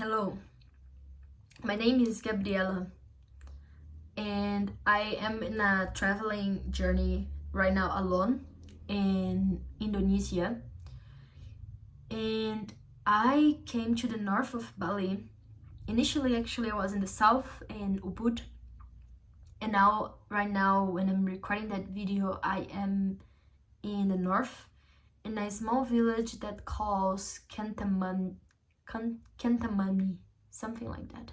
Hello, my name is Gabriela and I am in a traveling journey right now alone in Indonesia, and I came to the north of Bali. Initially, actually, I was in the south in Ubud, and right now when I'm recording that video, I am in the north in a small village that calls Kentamani, something like that.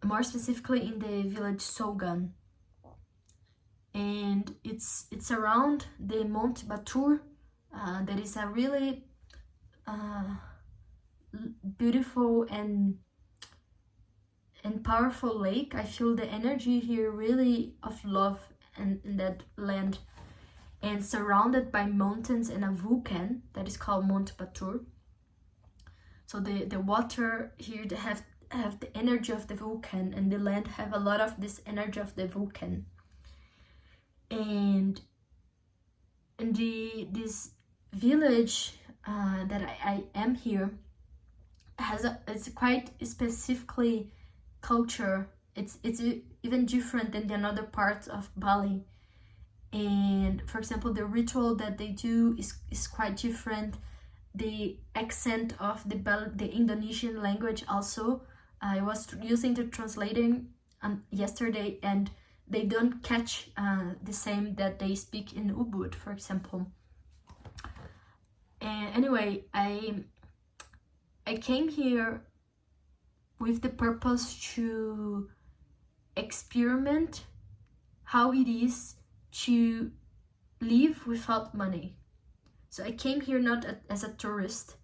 More specifically in the village Sogan, and it's around the Mount Batur. That is a really beautiful and powerful lake. I feel the energy here really of love in that land, and surrounded by mountains and a volcano that is called Mount Batur. So the water here, they have the energy of the volcano, and the land have a lot of this energy of the volcano. And this village that I am here it's quite specifically culture. It's even different than the other parts of Bali. And for example, the ritual that they do is quite different. The accent of the Indonesian language also. I was using the translating yesterday, and they don't catch the same that they speak in Ubud, for example. And anyway, I came here with the purpose to experiment how it is to live without money. So I came here not as a tourist.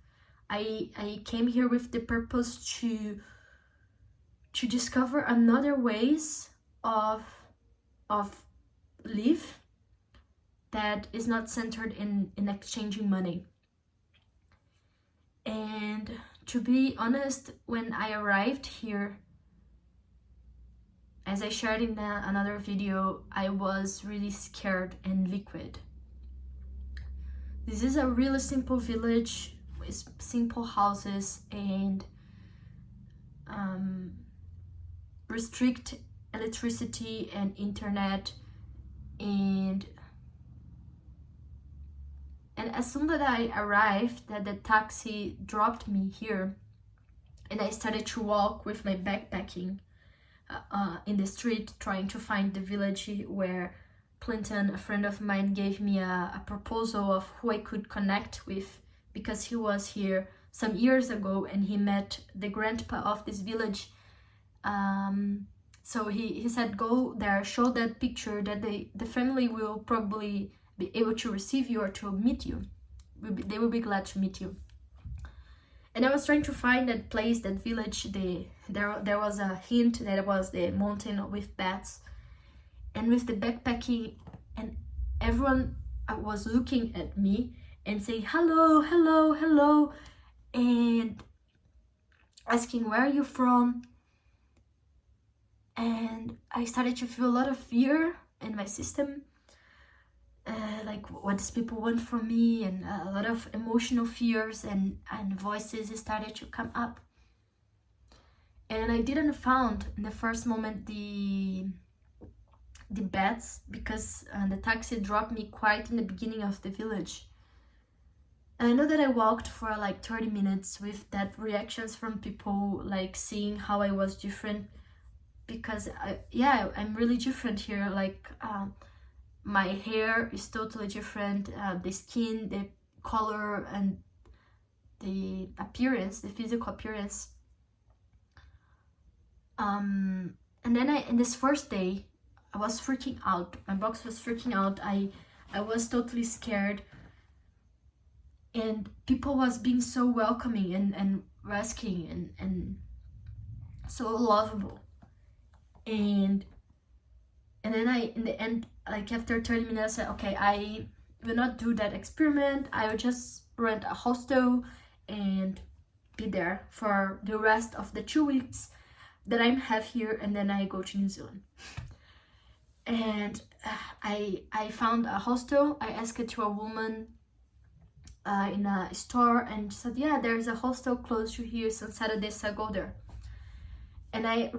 I came here with the purpose to discover another ways of live that is not centered in exchanging money. And to be honest, when I arrived here, as I shared in another video, I was really scared and liquid. This is a really simple village with simple houses and restrict electricity and internet, and as soon as I arrived, that the taxi dropped me here, and I started to walk with my backpacking in the street, trying to find the village where Clinton, a friend of mine, gave me a proposal of who I could connect with, because he was here some years ago and he met the grandpa of this village. So he said, go there, show that picture, that the family will probably be able to receive you or to meet you. They will be glad to meet you. And I was trying to find that place, that village. There was a hint that it was the mountain with bats. And with the backpacking, and everyone was looking at me and saying, hello, hello, hello, and asking, where are you from? And I started to feel a lot of fear in my system, like what these people want from me, and a lot of emotional fears and voices started to come up. And I didn't found in the first moment the bats, because the taxi dropped me quite in the beginning of the village. And I know that I walked for like 30 minutes with that reactions from people, like seeing how I was different, because I'm really different here. Like my hair is totally different, the skin, the color, and the appearance, the physical appearance. And then in this first day, I was freaking out. My box was freaking out. I was totally scared. And people was being so welcoming and asking and so lovable. And then in the end, like after 30 minutes, I said, okay, I will not do that experiment. I will just rent a hostel and be there for the rest of the 2 weeks that I have here, and then I go to New Zealand. And I found a hostel. I asked it to a woman in a store, and she said, yeah, there's a hostel close to here, so on Saturdays I go there. And I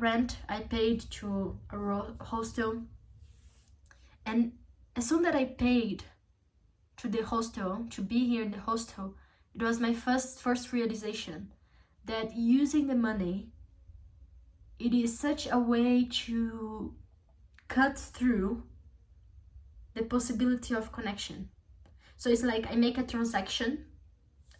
paid to a hostel, and as soon that I paid to the hostel, to be here in the hostel, it was my first realization that using the money, it is such a way to cut through the possibility of connection. So it's like I make a transaction,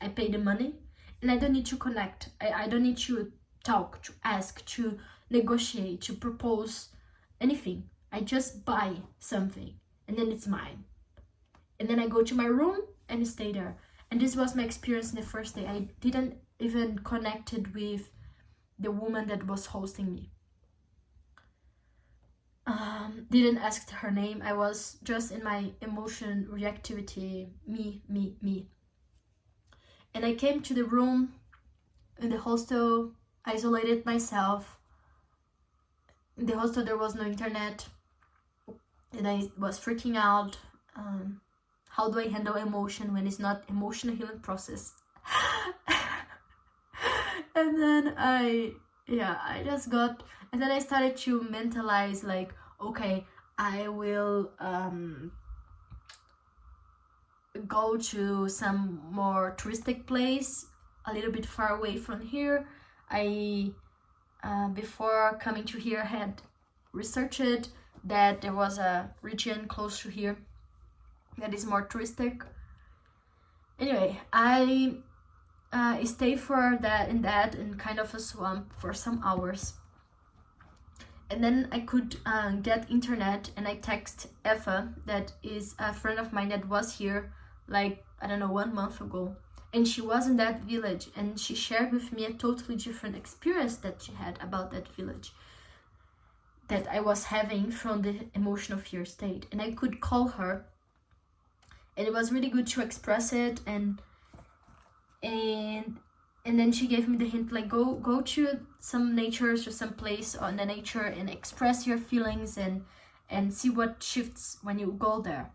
I pay the money, and I don't need to connect. I don't need to talk, to ask, to negotiate, to propose anything. I just buy something, and then it's mine. And then I go to my room and stay there. And this was my experience in the first day. I didn't even connected with the woman that was hosting me. Didn't ask her name. I was just in my emotion reactivity, me. And I came to the room in the hostel, isolated myself. In the hostel there was no internet, and I was freaking out. How do I handle emotion when it's not emotional healing process? And then I just got, and then I started to mentalize like, okay, I will go to some more touristic place a little bit far away from here. I before coming to here had researched that there was a region close to here that is more touristic. Anyway, I stay for that in kind of a swamp for some hours, and then I could get internet, and I text Eva, that is a friend of mine that was here like, I don't know, 1 month ago, and she was in that village, and she shared with me a totally different experience that she had about that village that I was having from the emotional fear state. And I could call her, and it was really good to express it, and then she gave me the hint, like, go to some nature, to some place on the nature, and express your feelings and see what shifts when you go there.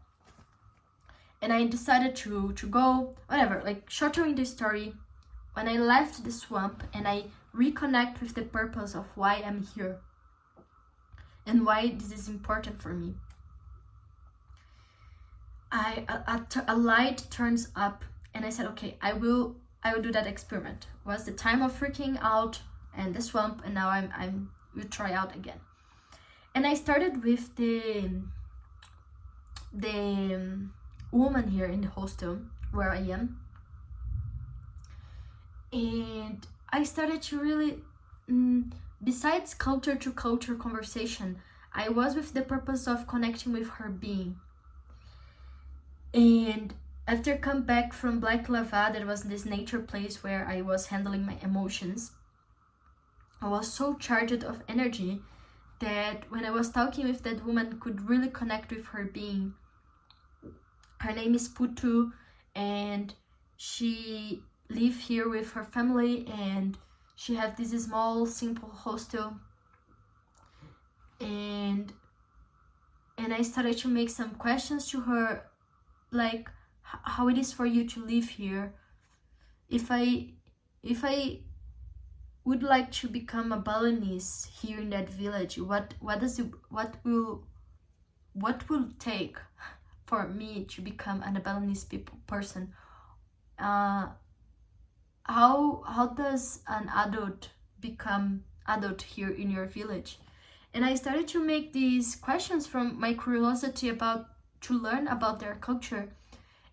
And I decided to go, whatever, like, shortening the story, when I left the swamp and I reconnect with the purpose of why I'm here and why this is important for me, a light turns up, and I said, okay, I will do that experiment. It was the time of freaking out and the swamp, and now I'm will try out again. And I started with the woman here in the hostel where I am, and I started to really, besides culture to culture conversation, I was with the purpose of connecting with her being. And after come back from Black Lava, that was this nature place where I was handling my emotions, I was so charged of energy that when I was talking with that woman, could really connect with her being. Her name is Putu, and she live here with her family, and she have this small, simple hostel. And I started to make some questions to her, like, how it is for you to live here. If I would like to become a Balinese here in that village, what will take for me to become a Balinese person? How does an adult become adult here in your village? And I started to make these questions from my curiosity to learn about their culture,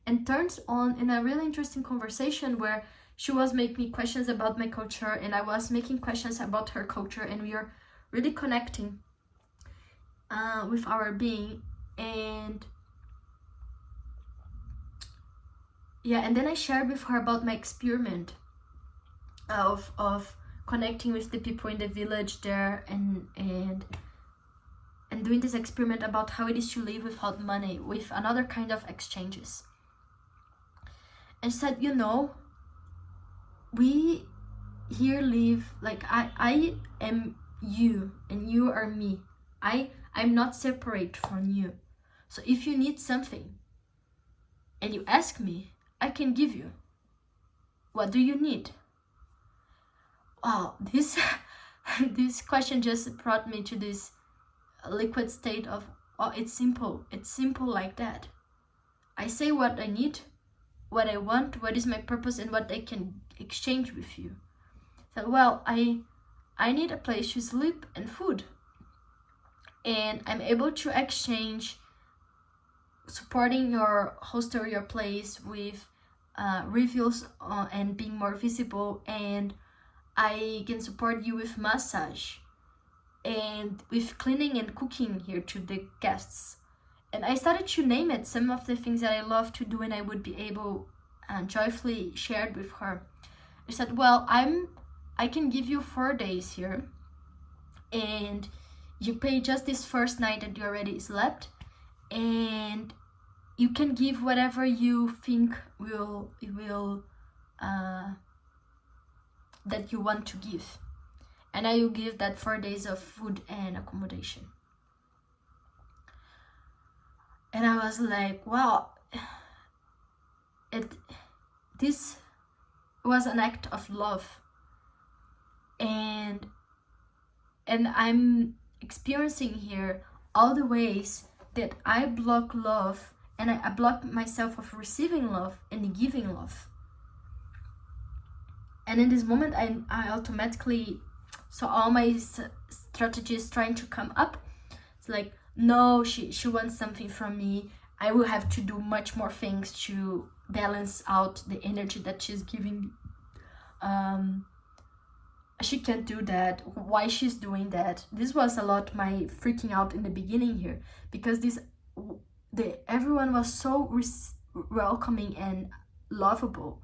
and turns on in a really interesting conversation where she was making me questions about my culture, and I was making questions about her culture, and we are really connecting with our being. And then I shared with her about my experiment of connecting with the people in the village there, and doing this experiment about how it is to live without money, with another kind of exchanges. And she said, we here live, like, I am you and you are me. I'm not separate from you. So if you need something and you ask me, I can give you? What do you need? Wow, this this question just brought me to this liquid state of, oh, it's simple like that. I say what I need, what I want, what is my purpose, and what I can exchange with you. So, well, I need a place to sleep and food, and I'm able to exchange supporting your hostel, your place, with reviews and being more visible, and I can support you with massage and with cleaning and cooking here to the guests. And I started to name it some of the things that I love to do and I would be able and joyfully shared with her. I said, well, I can give you 4 days here, and you pay just this first night that you already slept, and you can give whatever you think will that you want to give, and I will give that 4 days of food and accommodation. And I was like, wow, this was an act of love, and I'm experiencing here all the ways that I block love, and I block myself of receiving love and giving love. And in this moment, I automatically saw all my strategies trying to come up. It's like, no, she wants something from me. I will have to do much more things to balance out the energy that she's giving me. She can't do that. Why she's doing that? This was a lot my freaking out in the beginning here, because everyone was so welcoming and lovable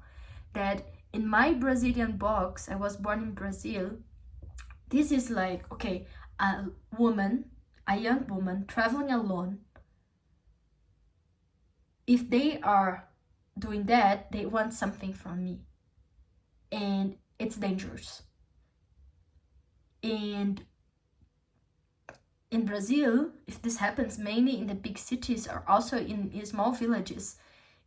that in my Brazilian box, I was born in Brazil. This is like, okay, a young woman traveling alone. If they are doing that, they want something from me, and it's dangerous. And in Brazil, if this happens mainly in the big cities or also in small villages,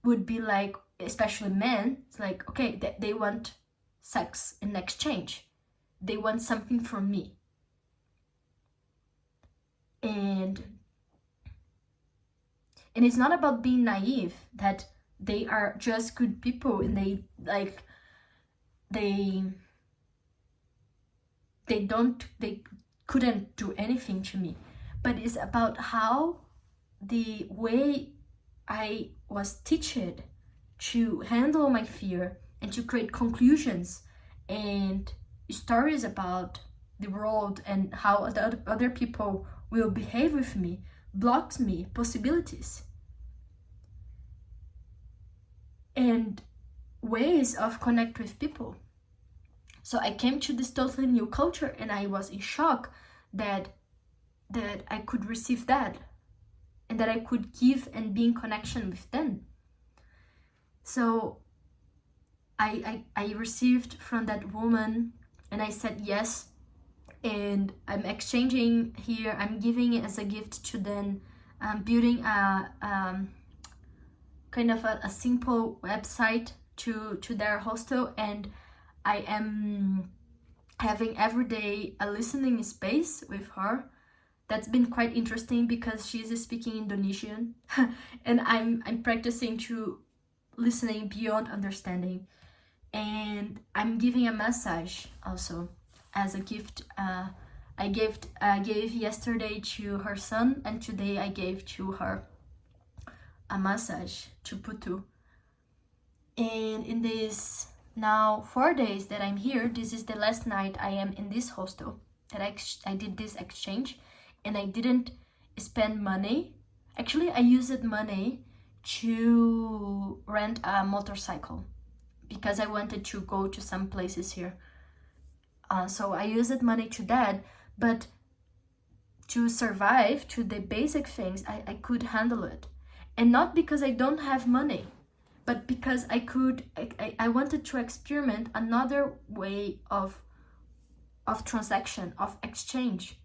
would be like, especially men, it's like, okay, they want sex in exchange. They want something from me. And it's not about being naive, that they are just good people and they couldn't do anything to me. But it's about how the way I was taught to handle my fear and to create conclusions and stories about the world and how other people will behave with me blocks me possibilities and ways of connect with people. So I came to this totally new culture, and I was in shock that I could receive that, and that I could give and be in connection with them. So I received from that woman, and I said yes, and I'm exchanging here. I'm giving it as a gift to them. I'm building a kind of a simple website to their hostel, and I am having every day a listening space with her. That's been quite interesting because she's speaking Indonesian and I'm practicing to listening beyond understanding. And I'm giving a massage also as a gift. I gave yesterday to her son, and today I gave to her a massage to Putu. And in this now 4 days that I'm here, this is the last night I am in this hostel that I did this exchange, and I didn't spend money. Actually, I used money to rent a motorcycle because I wanted to go to some places here. So I used money to that, but to survive, to the basic things, I could handle it. And not because I don't have money, but because I wanted to experiment another way of transaction, of exchange.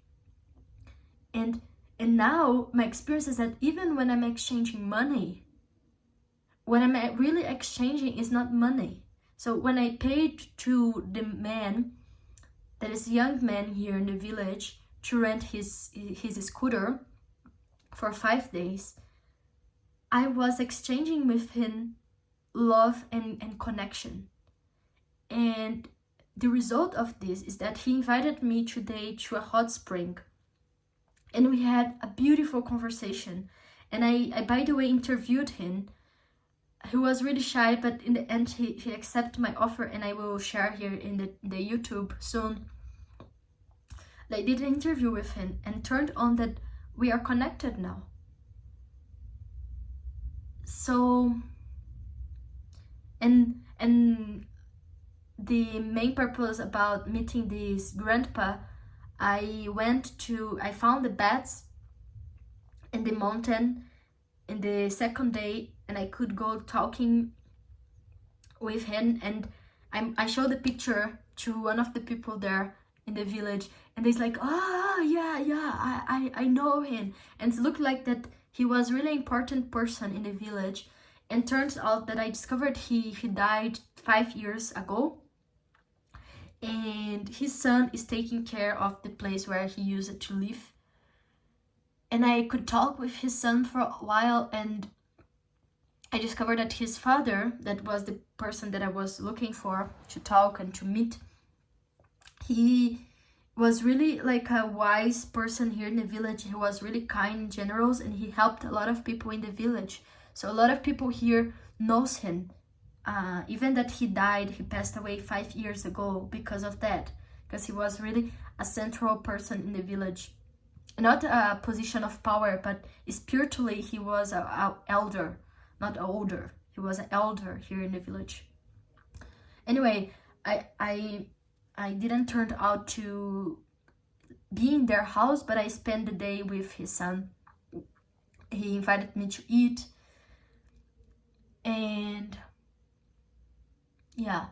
And now my experience is that even when I'm exchanging money what I'm really exchanging is not money. So when I paid to the man, that is a young man here in the village, to rent his scooter for 5 days, I was exchanging with him love and connection. And the result of this is that he invited me today to a hot spring. And we had a beautiful conversation. And I by the way, interviewed him. He was really shy, but in the end, he accepted my offer, and I will share here in the YouTube soon. I did an interview with him and turned on that we are connected now. So, and the main purpose about meeting this grandpa, I found the beds in the mountain in the second day, and I could go talking with him, and I showed the picture to one of the people there in the village, and he's like, oh yeah, I know him. And it looked like that he was really important person in the village. And turns out that I discovered he died 5 years ago, and his son is taking care of the place where he used to live. And I could talk with his son for a while, and I discovered that his father, that was the person that I was looking for to talk and to meet, he was really like a wise person here in the village. He was really kind and generous, and he helped a lot of people in the village. So a lot of people here knows him. Even that he died, he passed away 5 years ago because of that, because he was really a central person in the village. Not a position of power, but spiritually he was an elder, not older. He was an elder here in the village. Anyway, I didn't turn out to be in their house, but I spent the day with his son. He invited me to eat, and yeah.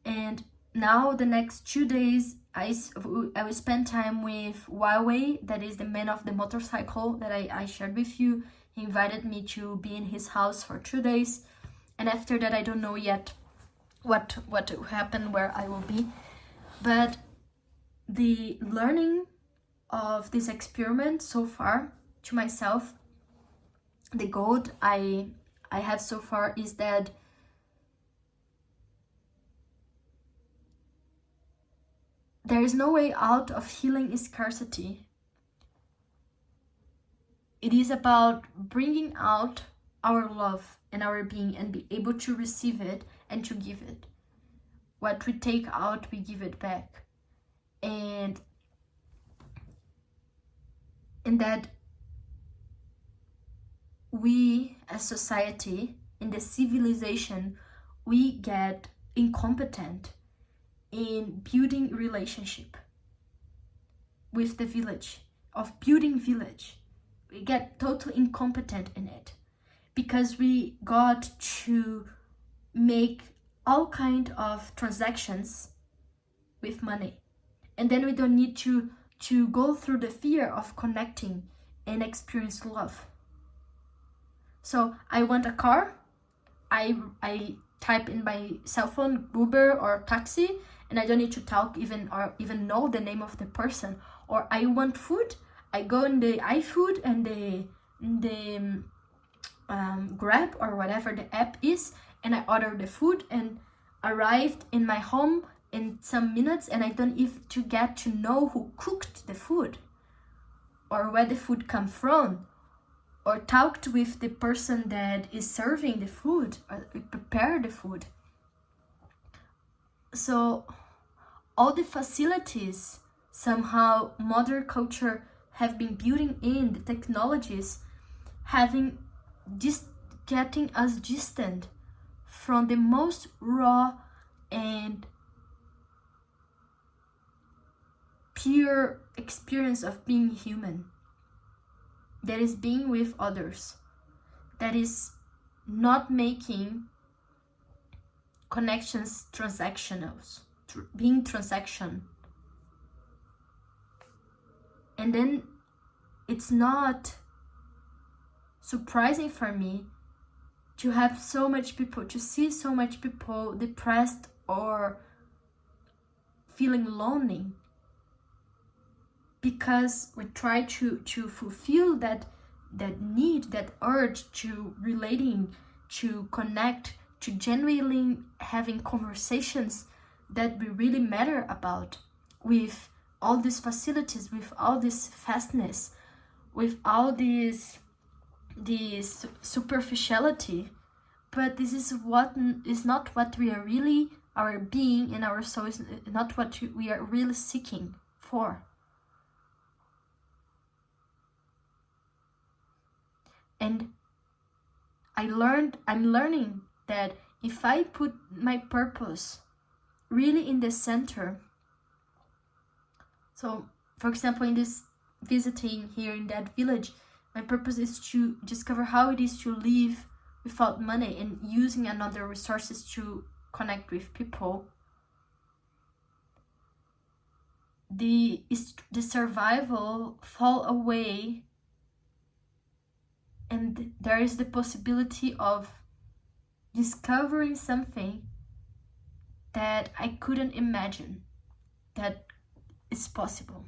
And now the next 2 days, I will spend time with Huawei, that is the man of the motorcycle that I shared with you. He invited me to be in his house for 2 days, and after that I don't know yet what will happen, where I will be. But the learning of this experiment so far to myself, the goal I have so far is that there is no way out of healing scarcity. It is about bringing out our love and our being and be able to receive it and to give it. What we take out, we give it back. And that we as society, in the civilization, we get incompetent in building relationship with the village, of building village. We get totally incompetent in it because we got to make all kind of transactions with money, and then we don't need to go through the fear of connecting and experience love. So I want a car, I type in my cell phone Uber or taxi, and I don't need to talk even know the name of the person. Or I want food, I go in the iFood and the Grab or whatever the app is, and I order the food and arrived in my home in some minutes, and I don't even to get to know who cooked the food or where the food come from, or talked with the person that is serving the food or prepare the food. So all the facilities somehow modern culture have been building in, the technologies having just getting us distant from the most raw and pure experience of being human, that is being with others, that is not making connections transactionals, being transaction. And then it's not surprising for me to have so much people, to see so much people depressed or feeling lonely, because we try to fulfill that need, that urge to relating, to connect, to genuinely having conversations that we really matter about, with all these facilities, with all this fastness, with all this superficiality. But this is not what we are really, our being and our soul is not what we are really seeking for. And I'm learning that if I put my purpose really in the center, so for example, in this visiting here in that village, my purpose is to discover how it is to live without money and using another resources to connect with people. The survival fall away, and there is the possibility of discovering something that I couldn't imagine that is possible.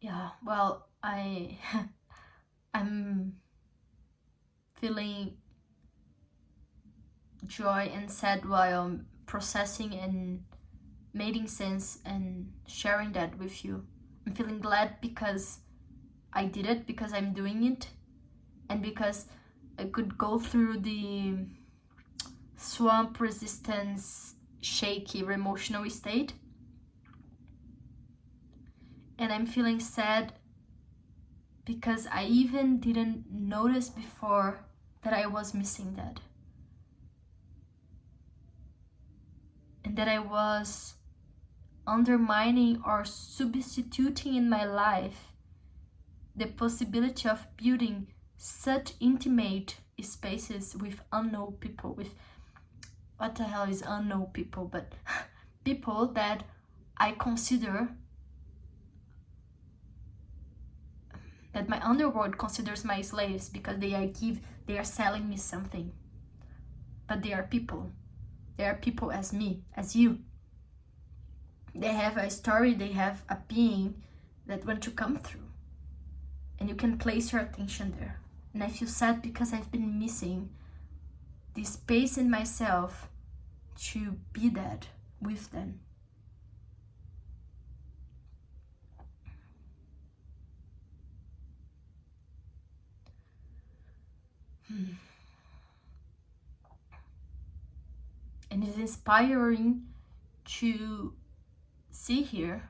Yeah, well, I'm feeling joy and sad while processing and making sense and sharing that with you. I'm feeling glad because I did it, because I'm doing it, and because I could go through the swamp resistance, shaky, emotional state. And I'm feeling sad because I even didn't notice before that I was missing that. And that I was undermining or substituting in my life the possibility of building such intimate spaces with unknown people, with what the hell is unknown people, but people that I consider, that my underworld considers my slaves, because they are selling me something. But they are people. They are people as me, as you. They have a story, they have a being that want to come through. And you can place your attention there. And I feel sad because I've been missing the space in myself to be that with them. And it's inspiring to see here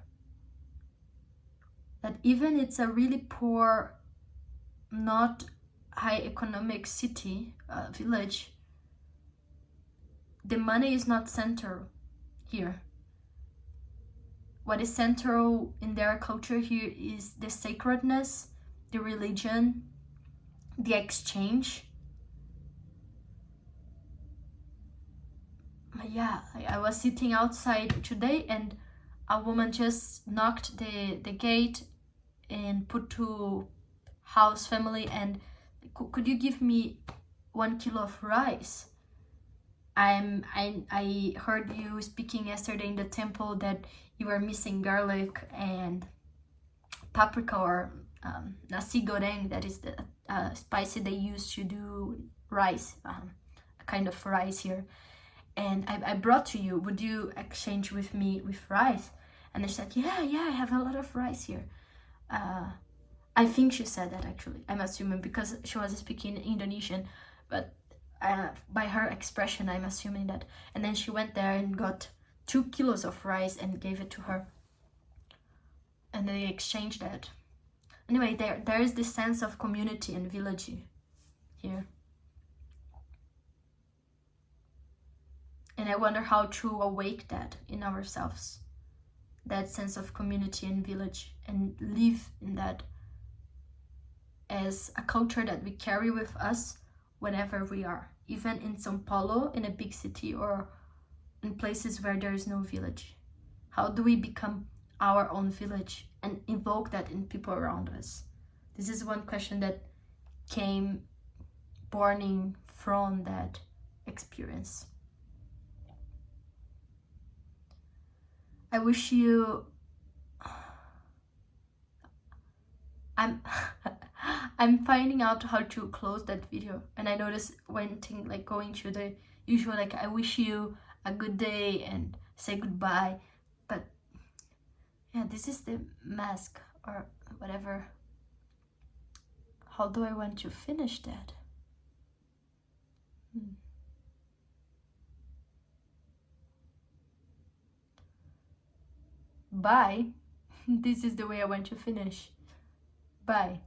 that even it's a really poor, not high economic city, village, the money is not central here. What is central in their culture here is the sacredness, the religion, the exchange. Yeah, I was sitting outside today and a woman just knocked the gate and put to house family and could you give me 1 kilo of rice? I heard you speaking yesterday in the temple that you were missing garlic and paprika, or nasi goreng, that is the spicy they use to do rice, a kind of rice here. And I brought to you, would you exchange with me with rice? And she said, yeah, I have a lot of rice here. I think she said that, actually. I'm assuming because she was speaking Indonesian, but by her expression, I'm assuming that. And then she went there and got 2 kilos of rice and gave it to her. And they exchanged that. Anyway, there is this sense of community and village here. And I wonder how to awake that in ourselves, that sense of community and village, and live in that as a culture that we carry with us whenever we are, even in São Paulo, in a big city, or in places where there is no village? How do we become our own village and invoke that in people around us? This is one question that came born from that experience. I wish you... I'm finding out how to close that video, and I noticed one thing, like going through the usual, like I wish you a good day and say goodbye, but yeah, this is the mask or whatever. How do I want to finish that? Bye. This is the way I want to finish. Bye.